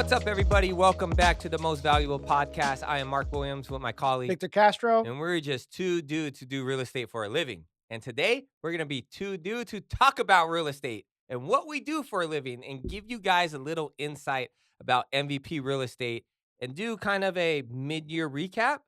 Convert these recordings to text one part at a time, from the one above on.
What's up, everybody? Welcome back to the Most Valuable Podcast. I am Mark Williams with my colleague, Victor Castro. and we're just two dudes who do real estate for a living. And today, we're going to be two dudes who talk about real estate and what we do for a living and give you guys a little insight about MVP real estate and do kind of a mid-year recap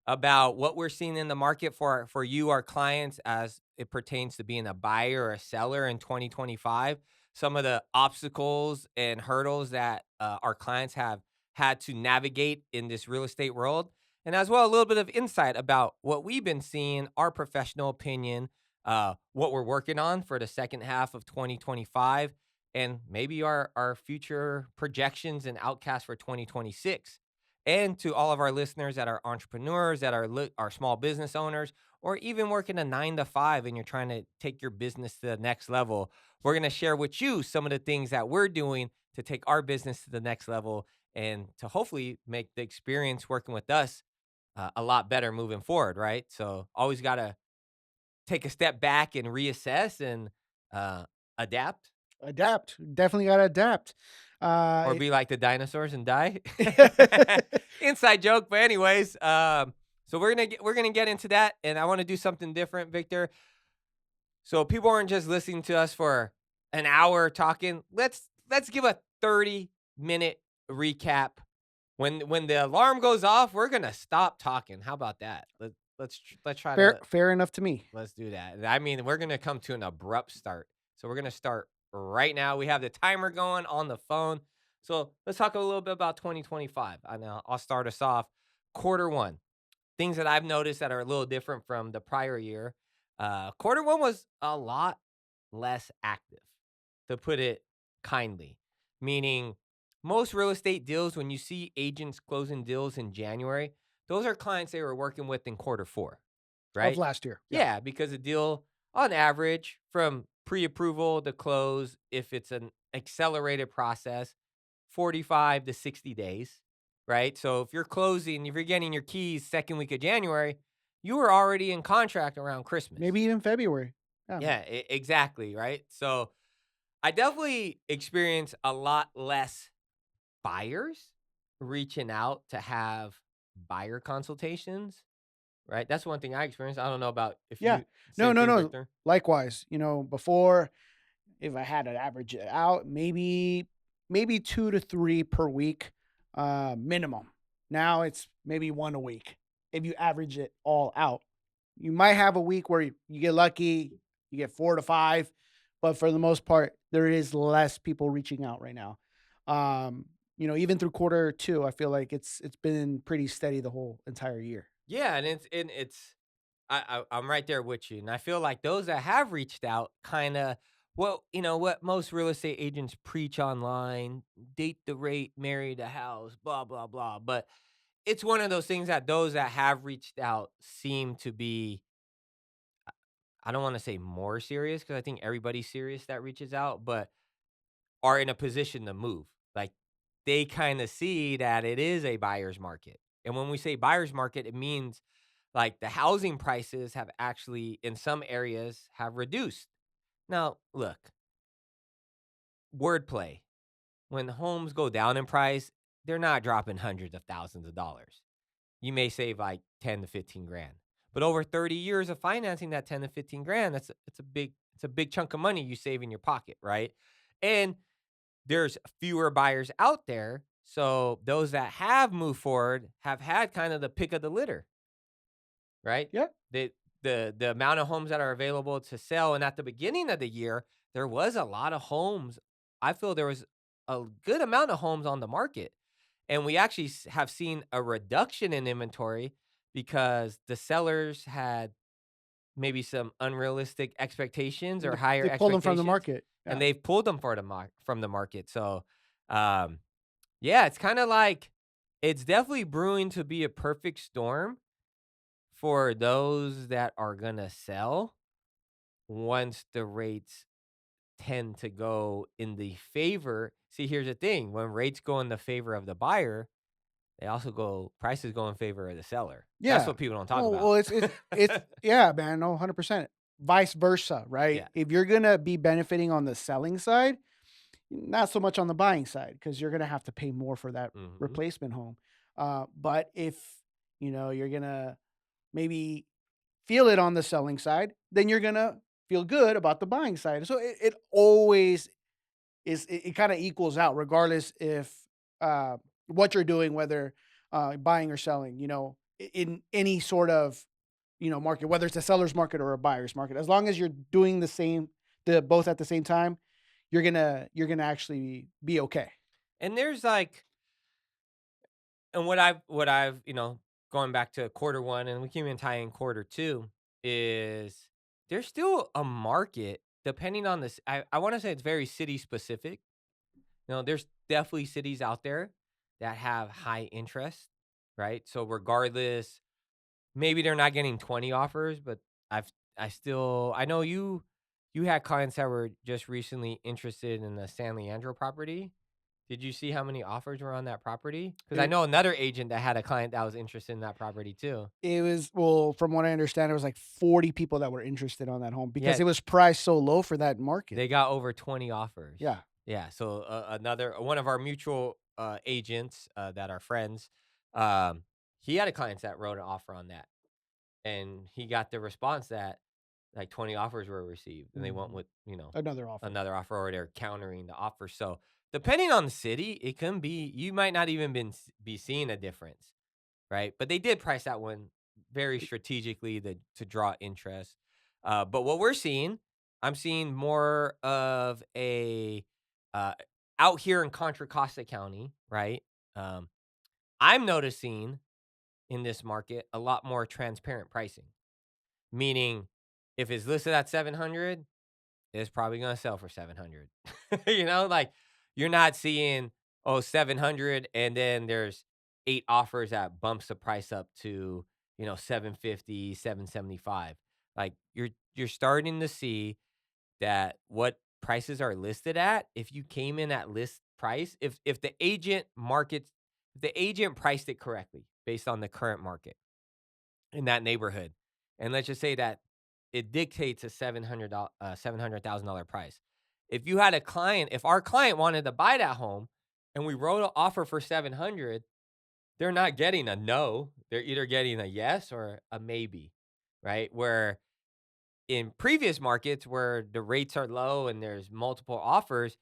about what we're seeing in the market for you, our clients, as it pertains to being a buyer or a seller in 2025. Some of the obstacles and hurdles that our clients have had to navigate in this real estate world. And as well, a little bit of insight about what we've been seeing, our professional opinion, what we're working on for the second half of 2025, and maybe our future projections and outcasts for 2026. And to all of our listeners that are entrepreneurs, that are small business owners, or even working a 9 to 5 and you're trying to take your business to the next level, we're going to share with you some of the things that we're doing to take our business to the next level and to hopefully make the experience working with us a lot better moving forward, right? So always got to take a step back and reassess and adapt. Definitely got to adapt. Or be like the dinosaurs and die. Inside joke, but anyways, so we're gonna get into that, and I want to do something different, Victor. So people aren't just listening to us for an hour talking. Let's give a 30-minute recap. When the alarm goes off, we're gonna stop talking. How about that? Let's try fair enough to me. Let's do that. I mean, we're gonna come to an abrupt start. So we're gonna start right now. We have the timer going on the phone. So let's talk a little bit about 2025. I'll start us off. Quarter one, things that I've noticed that are a little different from the prior year. Quarter one was a lot less active, to put it kindly. Meaning, most real estate deals, when you see agents closing deals in January, those are clients they were working with in quarter four, right? Of last year. Yeah, because a deal on average from pre-approval to close, if it's an accelerated process, 45 to 60 days, right? So if you're getting your keys second week of January, you were already in contract around Christmas. Maybe even February. Yeah, exactly, right? So I definitely experienced a lot less buyers reaching out to have buyer consultations. Right, that's one thing I experienced. I don't know about if you. No. Victor? Likewise, before, if I had to average it out, maybe 2 to 3 per week, minimum. Now it's maybe 1 a week. If you average it all out, you might have a week where you get lucky, you get 4 to 5, but for the most part, there is less people reaching out right now. Even through quarter two, I feel like it's been pretty steady the whole entire year. Yeah, and I'm right there with you, and I feel like those that have reached out, kind of, what most real estate agents preach online: date the rate, marry the house, blah blah blah. But it's one of those things that those that have reached out seem to be. I don't want to say more serious because I think everybody's serious that reaches out, but are in a position to move. Like they kind of see that it is a buyer's market. And when we say buyer's market, it means like the housing prices have actually in some areas have reduced. Now, look, wordplay. When homes go down in price, they're not dropping hundreds of thousands of dollars. You may save like 10 to 15 grand. But over 30 years of financing that 10 to 15 grand, it's a big chunk of money you save in your pocket, right? And there's fewer buyers out there. So those that have moved forward have had kind of the pick of the litter, right? Yeah. The amount of homes that are available to sell. And at the beginning of the year, there was a lot of homes. I feel there was a good amount of homes on the market. And we actually have seen a reduction in inventory because the sellers had maybe some unrealistic expectations or higher They pulled them from the expectations, market. Yeah. and they've pulled them from the market. So, yeah, it's kind of like it's definitely brewing to be a perfect storm for those that are gonna sell once the rates tend to go in the favor. See, here's the thing: when rates go in the favor of the buyer, prices go in favor of the seller. Yeah. That's what people don't talk about. Well, it's yeah, man. No, 100%. Vice versa, right? Yeah. If you're gonna be benefiting on the selling side, Not so much on the buying side because you're gonna have to pay more for that Mhm. replacement home. But if you're gonna maybe feel it on the selling side, then you're gonna feel good about the buying side. So it always it kind of equals out regardless if uh, what you're doing, whether buying or selling. In any sort of market, whether it's a seller's market or a buyer's market, as long as you're doing the both at the same time, you're gonna actually be okay. And there's like and what I've, going back to quarter 1 and we can even tie in quarter 2 is there's still a market depending on this. I wanna say it's very city specific. There's definitely cities out there that have high interest, right? So regardless, maybe they're not getting 20 offers, but I've I know you had clients that were just recently interested in the San Leandro property. Did you see how many offers were on that property? Because I It know another agent that had a client that was interested in that property too. it was well, from what I understand, it was like 40 people that were interested on that home because Yeah, it was priced so low for that market. they got over 20 offers. Yeah. Yeah, so, another one of our mutual, agents, that are friends, um, he had a client that wrote an offer on that, and he got the response that, like, 20 offers were received, and they went Mhm. with, Another offer. another offer or they're countering the offer, so, depending on the city, it can be you might not even be seeing a difference. Right? But they did price that one very strategically to draw interest. But what we're seeing, I'm seeing more of a uh, out here in Contra Costa County, right? Um, I'm noticing in this market a lot more transparent pricing, meaning if it's listed at 700, it's probably gonna sell for 700. Like, you're not seeing, oh, 700, and then there's 8 offers that bumps the price up to, 750, 775. Like, you're starting to see that what prices are listed at, if you came in at list price, if the agent priced it correctly based on the current market in that neighborhood. And let's just say that it dictates a $700,000 price. If our client wanted to buy that home and we wrote an offer for 700, they're not getting a no. They're either getting a yes or a maybe, right? Where in previous markets where the rates are low and there's multiple offers,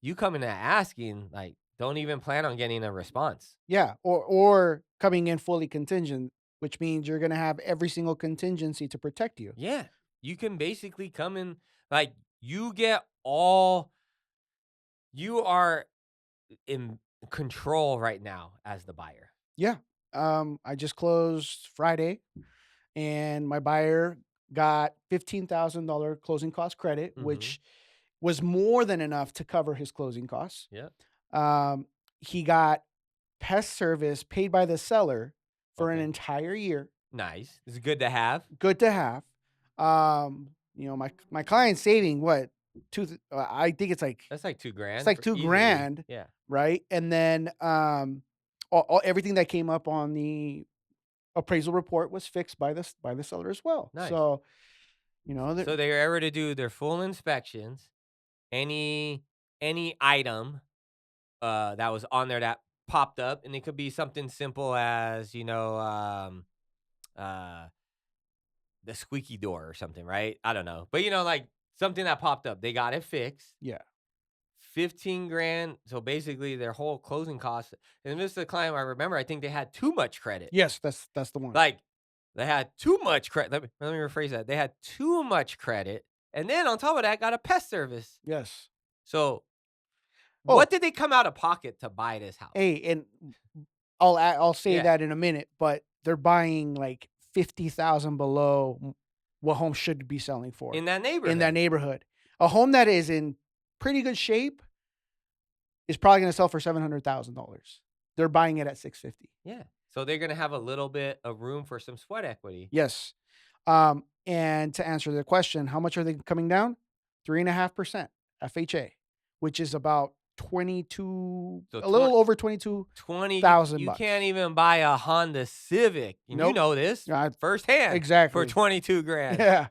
you come in and asking, like, don't even plan on getting a response. Yeah, or coming in fully contingent, which means you're gonna have every single contingency to protect you. Yeah. You can basically come in like you get all you are in control right now as the buyer. Yeah. I just closed Friday, and my buyer got $15,000 closing cost credit, Mhm. which was more than enough to cover his closing costs. Yep. Um, he got pest service paid by the seller for an Okay. entire year. Nice. It's good to have. Good to have. My client's saving what I think That's like 2 it's grand like for 2 grand, easily. Yeah. right? And then everything that came up on the appraisal report was fixed by the seller as well. Nice. So that So they're ever to do their full inspections, any any item that was on there that popped up, and it could be something simple as, uh the squeaky door or something, right? I don't know. But like something that popped up, they got it fixed. yeah. 15 grand. So basically their whole closing costs. And this is a client I remember, I think they had too much credit. Yes, that's the one. Like they had too much credit. Let me rephrase that. They had too much credit. And then on top of that, got a pest service. Yes. So Oh, what did they come out of pocket to buy this house? hey, and I'll say Yeah. that in a minute, but they're buying like 50,000 below what homes should be selling for In that in that neighborhood. neighborhood. A home that is in pretty good shape is probably gonna sell for $700,000. They're buying it at 650. Yeah. So they're gonna have a little bit of room for some sweat equity. Yes. And to answer the question, how much are they coming down? 3.5% FHA, which is about So a little over 20 22,000 you can't bucks. even buy a Honda Civic, and you Nope. know this Yeah, firsthand, for exactly. 22 grand. Yeah.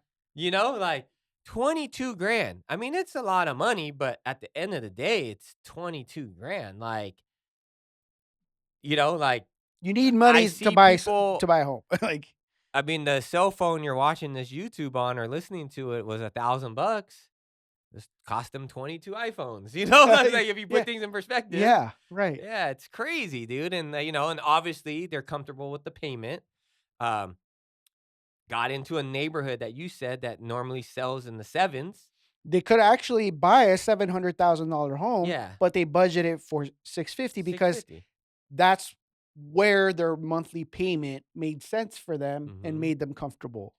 Like, 22 grand. I mean, it's a lot of money, but at the end of the day, it's 22 grand. Like, like You need I money to see buy people. a home. Like, I mean, the cell phone you're watching this YouTube on or listening to it was $1,000. This cost them 22 iPhones. Like if you put yeah, things in perspective, yeah, right. yeah, it's crazy, dude. And and obviously they're comfortable with the payment. Um, got into a neighborhood that you said that normally sells in the sevens. They could actually buy a $700,000 home, Yeah, but they budget it for 650 because 650. that's where their monthly payment made sense for them and Hmm. made them comfortable.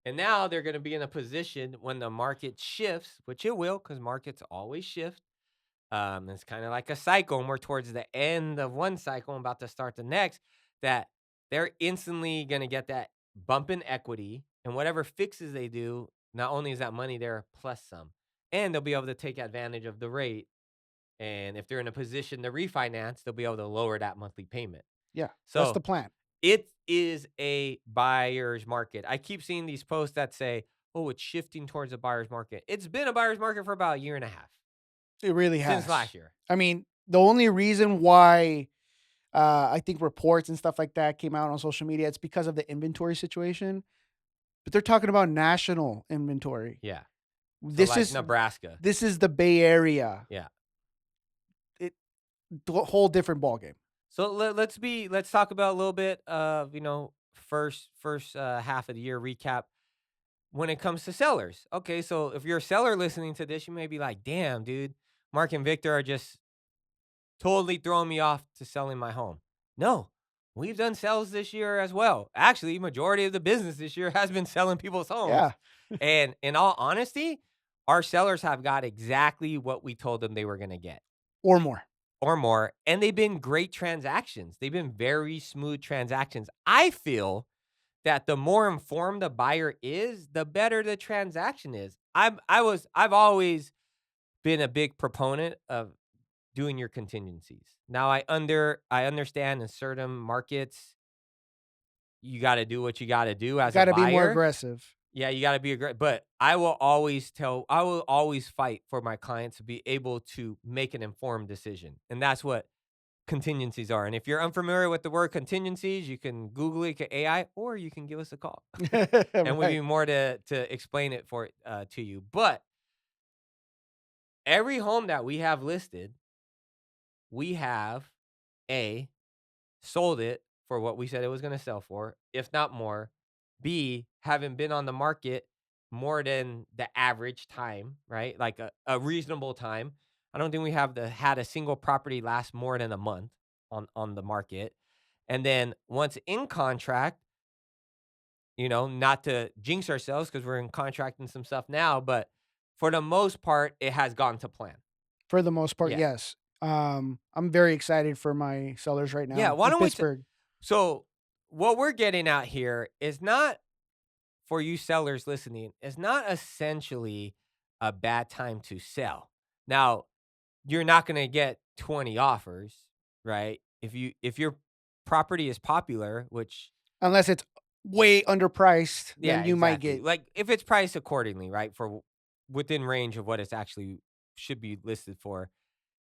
And now they're going to be in a position when the market shifts, which it will, because markets always shift. It's kind of like a cycle, and we're towards the end of one cycle and about to start the next. That they're instantly going to get that bump in equity, and whatever fixes they do, not only is that money there plus some, and they'll be able to take advantage of the rate. And if they're in a position to refinance, they'll be able to lower that monthly payment. Yeah, that's the So plan. it is a buyer's market. I keep seeing these posts that say, "Oh, it's shifting towards a buyer's market." It's been a buyer's market for about a year and a half It really since has. last year. I mean, the only reason why I think reports and stuff like that came out on social media, it's because of the inventory situation. But they're talking about national inventory. Yeah. So This like is Nebraska. this is the Bay Area. Yeah. It whole different ballgame. So let's talk about a little bit of, first half of the year recap when it comes to sellers. Okay, so if you're a seller listening to this, you may be like, "Damn, dude, Mark and Victor are just totally throwing me off to selling my home." No. We've done sales this year as well. Actually, majority of the business this year has been selling people's homes. Yeah, And in all honesty, our sellers have got exactly what we told them they were going to get. or more. Or more, and they've been great transactions. They've been very smooth transactions. I feel that the more informed the buyer is, the better the transaction is. I've always been a big proponent of doing your contingencies. Now I understand in certain markets you got to do what you got to do You as a got to be more buyer. aggressive. Yeah, you gotta be a great, but I will always fight for my clients to be able to make an informed decision. And that's what contingencies are. And if you're unfamiliar with the word contingencies, you can Google it, get AI, or you can give us a call. And we'll Right. be more to explain it to you. But every home that we have listed, we have A, sold it for what we said it was gonna sell for, if not more. B, having been on the market more than the average time, right? Like a reasonable time. I don't think we have had a single property last more than a month on the market. And then once in contract, not to jinx ourselves because we're in contract and some stuff now, but for the most part, it has gone to plan. For the most part, Yeah. yes. I'm very excited for my sellers right Yeah. now Why in don't we? Pittsburgh. So, what we're getting at here is not for you sellers listening, it's not essentially a bad time to sell. Now, you're not going to get 20 offers, right? If your property is popular, which Unless it's way underpriced, yeah, then you might exactly. get Like if it's priced accordingly, right? Within range of what it's actually should be listed for.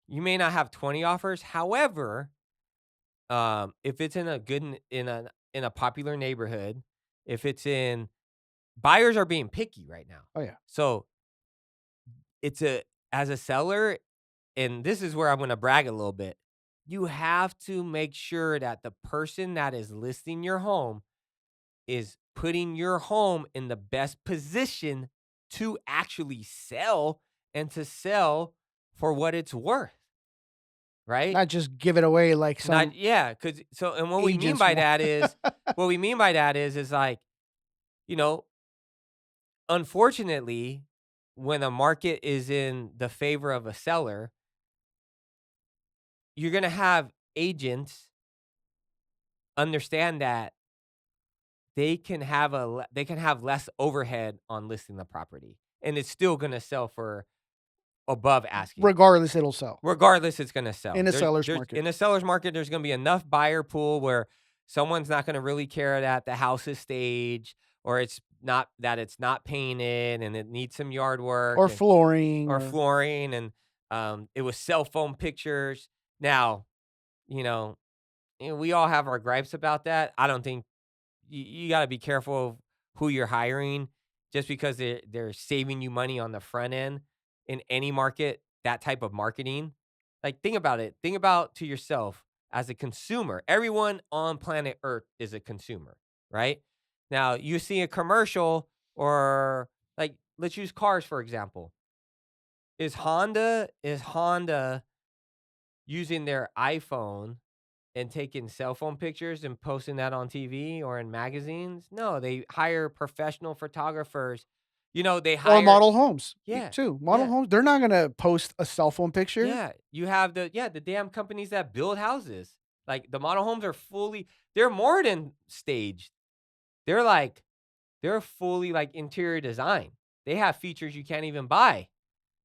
You may not have 20 offers. However, if it's in a in a popular neighborhood, if it's in buyers are being picky right now. oh yeah. So it's a as a seller, and this is where I'm gonna brag a little bit. You have to make sure that the person that is listing your home is putting your home in the best position to actually sell and to sell for what it's worth, right? Not just give it away like Not some yeah, because so and what we mean agents by want. that is is like, you know, unfortunately, when a market is in the favor of a seller, you're gonna have agents understand that they can have less overhead on listing the property, and it's still gonna sell for above asking. Regardless, it'll sell Regardless, it's gonna sell. in a seller's There's market. in a seller's market, there's gonna be enough buyer pool where someone's not gonna really care that the house is staged or it's it's not painted and it needs some yard work Or and flooring or or flooring and it was cell phone pictures. Now, you know, we all have our gripes about that. I don't think you got to be careful of who you're hiring just because they're saving you money on the front end in any market, that type of marketing. Like think about it. Think about to yourself as a consumer. Everyone on planet Earth is a consumer, right? Now, you see a commercial or like let's use cars for example. Is Honda using their iPhone and taking cell phone pictures and posting that on TV or in magazines? No, they hire professional photographers. They or hire model homes yeah, too. Model yeah, homes, they're not gonna post a cell phone picture. yeah. You have the damn companies that build houses. Like, the model homes are they're more than staged. They're like they're fully, like, interior design. They have features you can't even buy.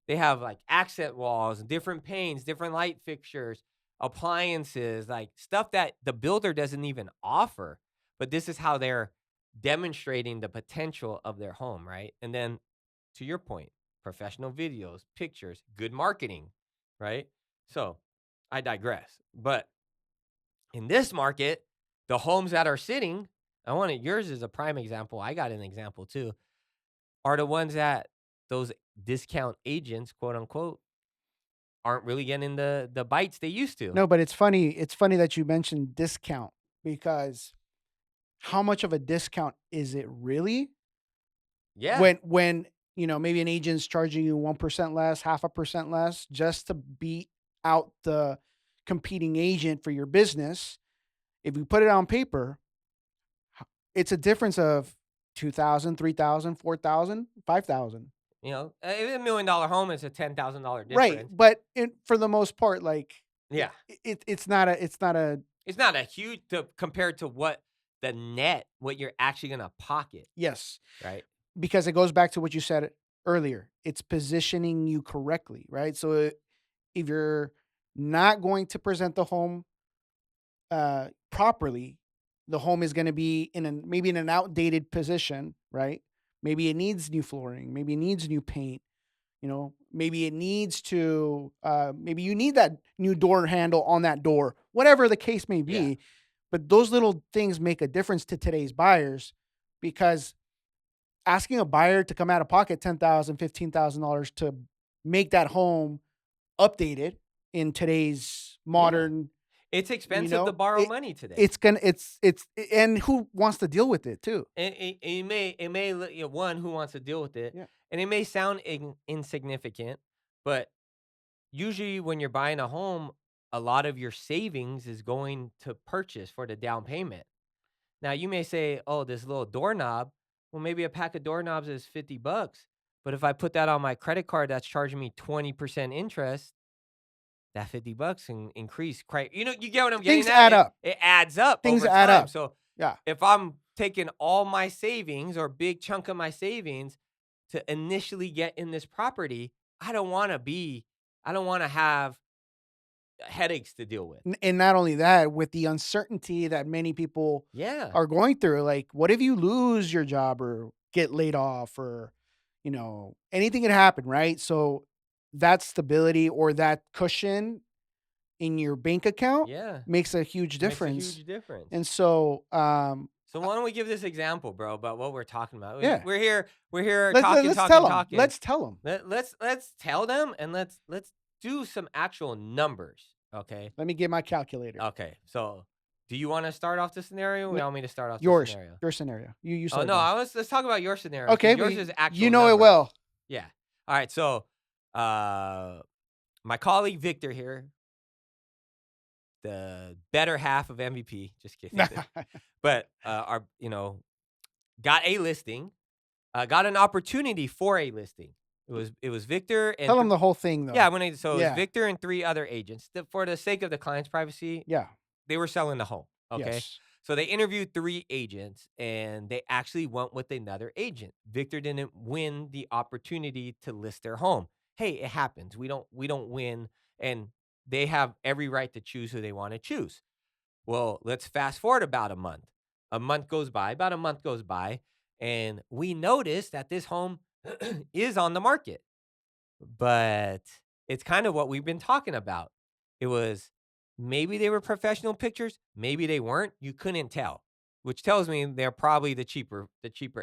They have like accent walls, different paints, different light fixtures, appliances, like stuff that the builder doesn't even offer. But this is how they're demonstrating the potential of their home, right? And then to your point, professional videos, pictures, good marketing, right? So I digress. But in this market, the homes that are sitting, I wanted yours is a prime example. I got an example too, are the ones that those discount agents, quote unquote, aren't really getting the bites they used to. No, but it's funny that you mentioned discount because how much of a discount is it really Yeah, when maybe an agent's charging you 1% less, half a percent less just to beat out the competing agent for your business. If you put it on paper, it's a difference of 2,000, 3,000, 4,000, 5,000. $1 million home is a $10,000 Right, difference. but for the most part, like, Yeah, it's not a it's not a huge compared to what you're actually gonna pocket, yes, right? because it goes back to what you said earlier. It's positioning you correctly, right? So, if you're not going to present the home properly, the home is going to be maybe in an outdated position, right? Maybe it needs new flooring, maybe it needs new paint, maybe it needs to maybe you need that new door handle on that door, whatever the case may Yeah, be. But those little things make a difference to today's buyers because asking a buyer to come out of pocket $10,000, $15,000 to make that home updated in today's yeah. modern, It's expensive to borrow it money today. it's gonna it's and who wants to deal with it too? And one who wants to deal with it, Yeah. and it may sound insignificant, but usually when you're buying a home, a lot of your savings is going to purchase for the down payment. Now you may say, "Oh, this little doorknob." Well, maybe a pack of doorknobs is $50, but if I put that on my credit card that's charging me 20% interest, that $50 can increase quite, you get what I'm getting Things at? add It up. it adds up Things over add time. up. So Yeah. if I'm taking all my savings or big chunk of my savings to initially get in this property, I don't wanna have headaches to deal with. And not only that, with the uncertainty that many people Yeah. are going through, like, what if you lose your job or get laid off or, anything can happen, right? So that stability or that cushion in your bank account Yeah. makes a huge Makes a difference. huge difference. And so, So why don't we give this example, bro, about what we're talking about? yeah, We're here talking, let's tell talking, them. talking. Let's tell them. Let's tell them and let's do some actual numbers. Okay. Let me get my calculator. Okay. So do you want to start off the scenario? Or N- you want me to start off the Yours, scenario? your scenario. You Oh start no, going. let's talk about your scenario Okay, because but yours is actual you know it numbers. well. Yeah. All right. So uh my colleague Victor here, the better half of MVP, just kidding. But got a listing, got an opportunity for a listing. It was Victor and Tell them the whole thing yeah, though. so it was Yeah. Victor and three other agents. For the sake of the client's privacy, Yeah. they were selling the home. Okay. Yes. So they interviewed three agents and they actually went with another agent. Victor didn't win the opportunity to list their home. Hey, it happens. We don't win, and they have every right to choose who they want to choose. Well, let's fast forward about a month. About a month goes by, And we noticed that this home is on the market, but it's kind of what we've been talking about. It was maybe they were professional pictures, maybe they weren't. You couldn't tell, which tells me they're probably the cheaper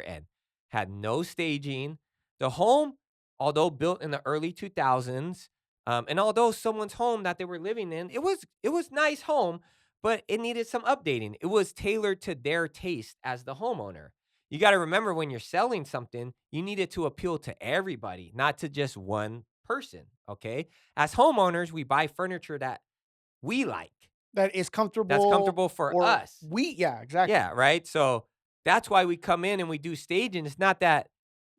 end. Had no staging. The home, although built in the early 2000s, and although someone's home that they were living in, it was nice home, but it needed some updating. It was tailored to their taste as the homeowner. You got to remember when you're selling something, you need it to appeal to everybody, not to just one person. Okay. As homeowners, we buy furniture that we like, That is that's comfortable comfortable for or us. yeah, exactly. Yeah. Right. So that's why we come in and we do staging. It's not that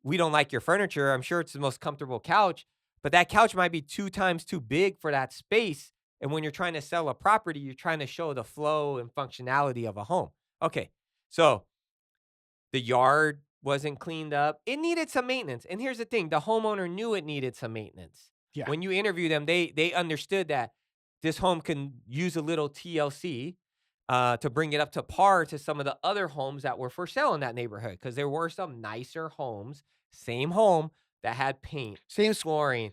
we don't like your furniture. I'm sure it's the most comfortable couch, but that couch might be 2 times too big for that space. And when you're trying to sell a property, you're trying to show the flow and functionality of a home. Okay. So the yard wasn't cleaned up. It needed some maintenance. And here's the thing, the homeowner knew it needed some maintenance. Yeah. When you interview them, they understood that this home can use a little TLC to bring it up to par to some of the other homes that were for sale in that neighborhood. Because there were some nicer homes, same home that had paint, Same flooring,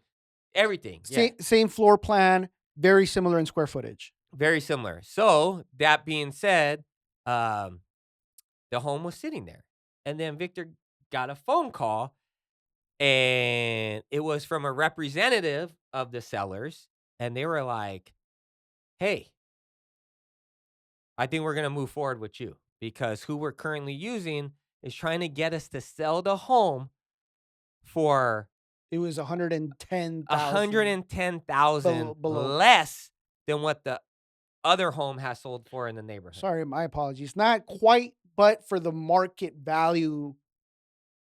everything. Yeah, same floor plan, very similar in square footage. very similar. So that being said, um, the home was sitting there, and then Victor got a phone call, and it was from a representative of the sellers, and they were like, "Hey, I think we're gonna move forward with you because who we're currently using is trying to get us to sell the home for It was 110,000 110,000 below. less than what the other home has sold for in the neighborhood." Sorry, my apologies. Not quite, but for the market value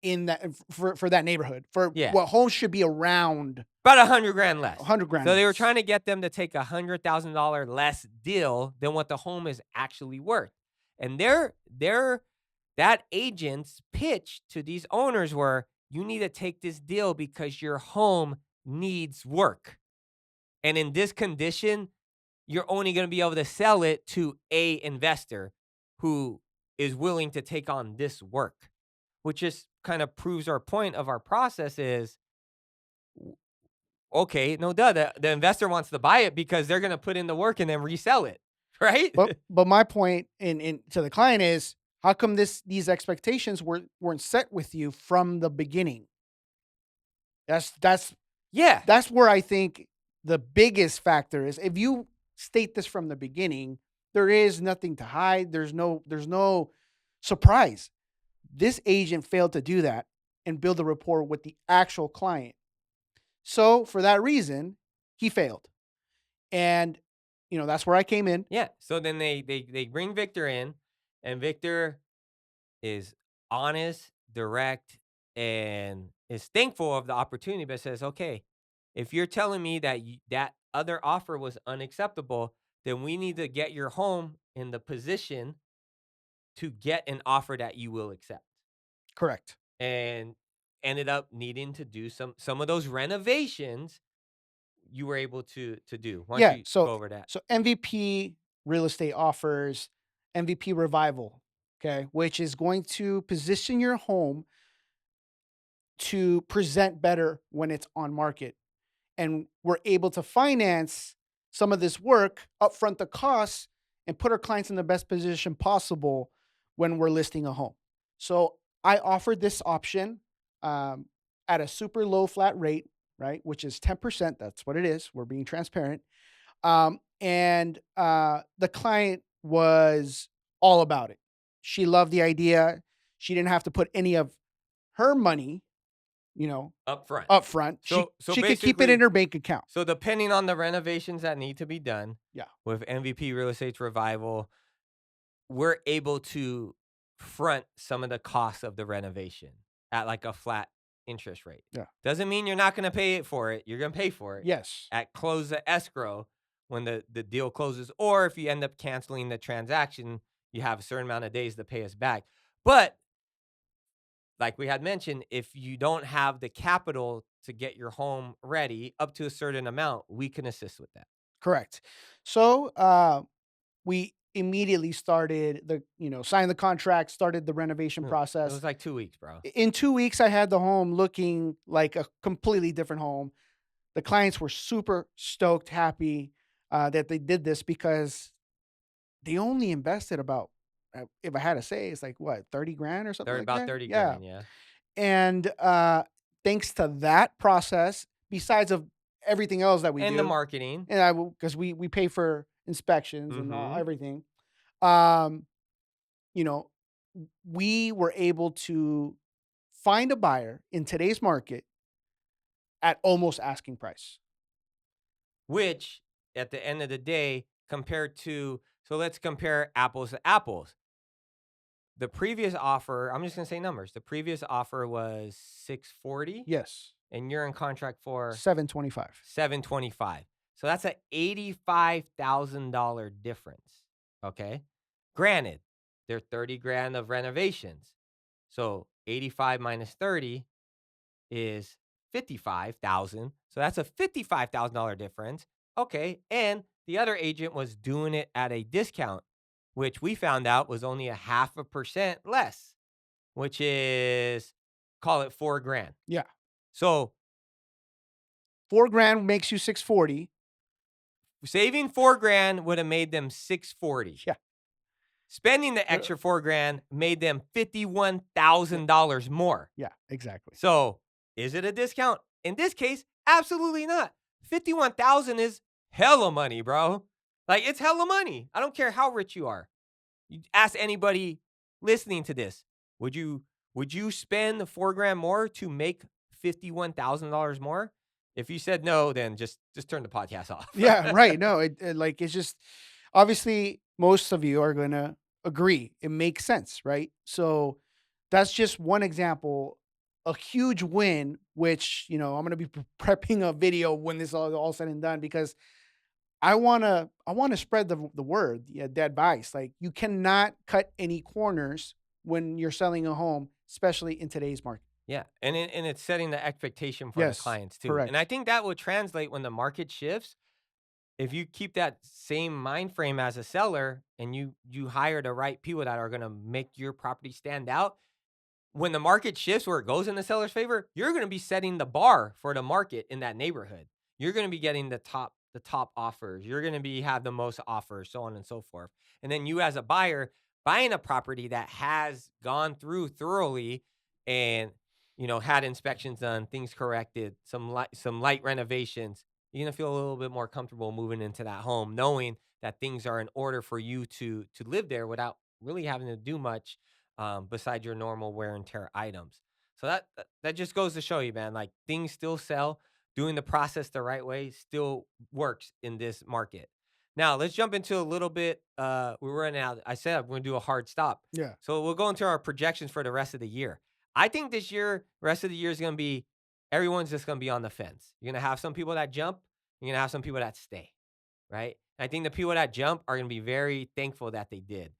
in that for that neighborhood, for Yeah. what homes should be around About 100 grand less. 100 grand So they were less. trying to get them to take $100,000 less deal than what the home is actually worth. And that agent's pitch to these owners were, you need to take this deal because your home needs work. And in this condition, you're only going to be able to sell it to a investor who is willing to take on this work, which just kind of proves our point of our process is, okay, no duh. The investor wants to buy it because they're gonna put in the work and then resell it, right? But my point in to the client is, how come these expectations weren't set with you from the beginning? That's that's Yeah, that's where I think the biggest factor is. If you state this from the beginning, there is nothing to hide. There's no surprise. This agent failed to do that and build a rapport with the actual client. So for that reason, he failed. And that's where I came in. yeah. So then they bring Victor in, and Victor is honest, direct, and is thankful of the opportunity, but says, okay, if you're telling me that that other offer was unacceptable, then we need to get your home in the position to get an offer that you will accept. Correct. And ended up needing to do some of those renovations you were able to do. Why don't Yeah. you So go over that? so MVP real estate offers MVP revival, okay, which is going to position your home to present better when it's on market. And we're able to finance some of this work, upfront the costs, and put our clients in the best position possible when we're listing a home. So I offered this option um, at a super low flat rate, right? Which is 10%. That's what it is. We're being transparent. And the client was all about it. She loved the idea. She didn't have to put any of her money, you know, Up front. up front. She So she could keep it in basically, her bank account. so depending on the renovations that need to be done Yeah, with MVP Real Estate's revival, we're able to front some of the costs of the renovation at like a flat interest rate. yeah. Doesn't mean you're not going to pay it for it. You're going to pay for it Yes, at close the escrow when the deal closes. Or if you end up canceling the transaction, you have a certain amount of days to pay us back. But like we had mentioned, if you don't have the capital to get your home ready up to a certain amount, we can assist with that. correct. So we immediately started signed the contract, started the renovation It process. was like 2 weeks, bro. In 2 weeks, I had the home looking like a completely different home. The clients were super stoked, happy that they did this because they only invested about, if I had to say, it's like what, 30 grand or something Thirty like about that. 30 Yeah. grand, yeah. And thanks to that process, besides of everything else that we And the do, marketing. and I will, because we pay for inspections and all Mhm. everything. Um, you know, we were able to find a buyer in today's market at almost asking price. Which, at the end of the day, compared to so let's compare apples to apples. The previous offer, I'm just gonna say numbers. The previous offer was 640, Yes, and you're in contract for 725. 725. So that's a $85,000 difference. Okay. Granted, they're 30 grand of renovations. So 85 minus 30 is 55,000. So that's a $55,000 difference. Okay. And the other agent was doing it at a discount, which we found out was only a 0.5% less, which is, call it 4 grand. Yeah, So 4 grand makes you 640. saving 4 grand would have made them 640. Yeah, Spending the extra 4 grand made them $51,000 more. yeah, exactly. So, is it a discount? In this case, absolutely not. 51,000 is hella money, bro. Like it's hella money. I don't care how rich you are. You ask anybody listening to this. Would you spend the 4 grand more to make $51,000 more? If you said no, then just turn the podcast off. Yeah, right. No, like it's just obviously most of you are gonna agree. It makes sense, right? So that's just one example, a huge win. Which I'm gonna be prepping a video when this all said and done because I wanna spread the word, yeah, the advice. Like you cannot cut any corners when you're selling a home, especially in today's market. Yeah, and it's setting the expectation for the Yes, clients too, and I correct. think that will translate when the market shifts. If you keep that same mind frame as a seller and you hire the right people that are gonna make your property stand out, when the market shifts where it goes in the seller's favor, you're gonna be setting the bar for the market in that neighborhood. You're gonna be getting the top offers. You're gonna be have the most offers, so on and so forth. And then you as a buyer buying a property that has gone through thoroughly and had inspections done, things corrected, some light renovations. You're gonna feel a little bit more comfortable moving into that home, knowing that things are in order for you to live there without really having to do much besides your normal wear and tear items. So that just goes to show you, man, like things still sell. Doing the process the right way still works in this market. Now let's jump into a little bit. We're running out. I said I'm going to do a hard stop, Yeah. so we'll go into our projections for the rest of the year. I think this year, rest of the year is going to be everyone's just going to be on the fence. You're going to have some people that jump. You're going to have some people that stay. Right. I think the people that jump are going to be very thankful that they did.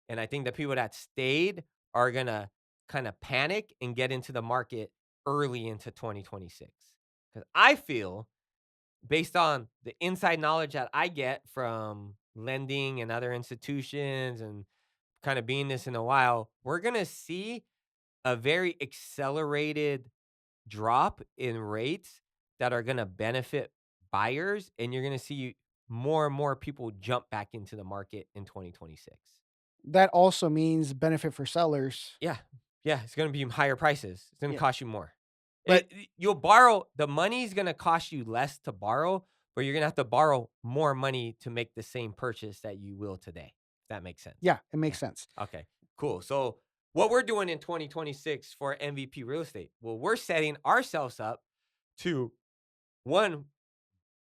And I think the people that stayed are gonna kind of panic and get into the market early into 2026. Because I feel, based on the inside knowledge that I get from lending and other institutions and kind of being this in a while, we're gonna see a very accelerated drop in rates that are gonna benefit buyers, and you're gonna see more and more people jump back into the market in 2026. That also means benefit for sellers. Yeah. Yeah, it's gonna be higher prices. It's gonna Yeah. cost you more. But You'll borrow the money's gonna cost you less to borrow, but you're gonna have to borrow more money to make the same purchase that you will today. If that makes sense. yeah, it Yeah. makes sense. Okay, cool. So what we're doing in 2026 for MVP real estate, well, we're setting ourselves up to one,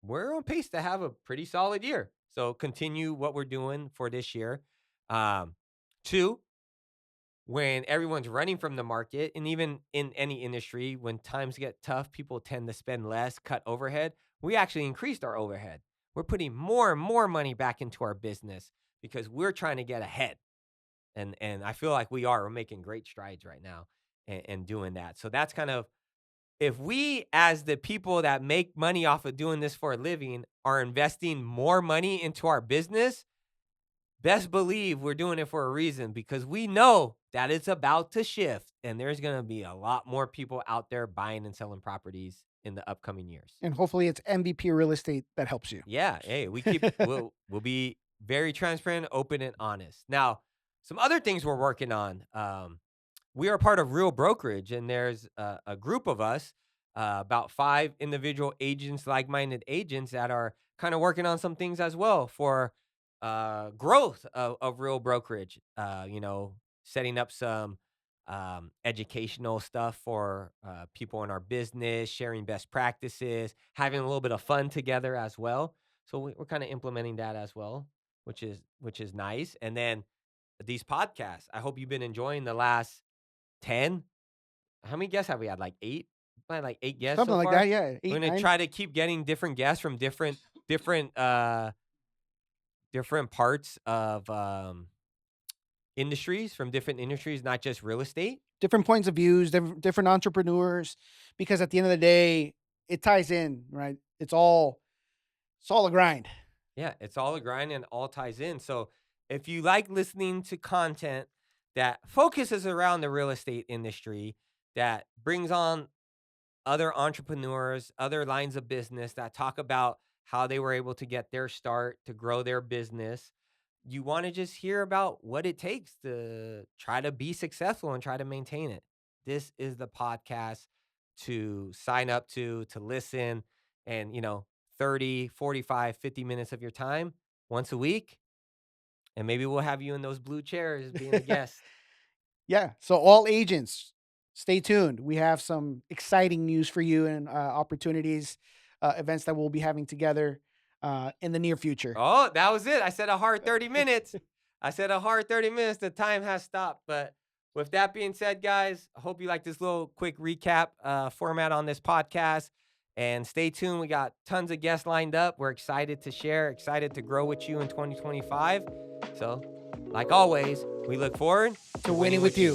we're on pace to have a pretty solid year. So continue what we're doing for this year. Two, when everyone's running from the market, and even in any industry, when times get tough, people tend to spend less, cut overhead. We actually increased our overhead. We're putting more and more money back into our business because we're trying to get ahead. And I feel like we are. We're making great strides right now and doing that. So that's kind of, if we, as the people that make money off of doing this for a living, are investing more money into our business, best believe we're doing it for a reason because we know that it's about to shift and there's going to be a lot more people out there buying and selling properties in the upcoming years. And hopefully it's MVP real estate that helps you. Yeah, hey, we'll be very transparent, open, and honest. Now, some other things we're working on. We are part of Real Brokerage, and there's a group of us, about 5 individual agents, like-minded agents that are kind of working on some things as well for growth of Real Brokerage. Setting up some educational stuff for people in our business, sharing best practices, having a little bit of fun together as well. So we're kind of implementing that as well, which is nice. And then these podcasts. I hope you've been enjoying the last 10. How many guests have we had? Like 8? Probably like 8 guests Something so like far. that. Yeah. We're 8, gonna 9. try to keep getting different guests from different parts of industries, from different industries, not just real estate. Different points of views, different entrepreneurs, because at the end of the day, it ties in, right? It's all a grind. Yeah, it's all a grind and all ties in. So if you like listening to content that focuses around the real estate industry, that brings on other entrepreneurs, other lines of business that talk about how they were able to get their start to grow their business. You want to just hear about what it takes to try to be successful and try to maintain it. This is the podcast to sign up to listen and, 30, 45, 50 minutes of your time once a week. And maybe we'll have you in those blue chairs being a guest. Yeah. So all agents, stay tuned. We have some exciting news for you and opportunities, events that we'll be having together in the near future. Oh, that was it. I said a hard 30 minutes. I said a hard 30 minutes. The time has stopped. But with that being said, guys, I hope you like this little quick recap format on this podcast. And stay tuned. We got tons of guests lined up. We're excited to share, excited to grow with you in 2025. So, like always, we look forward To winning with you.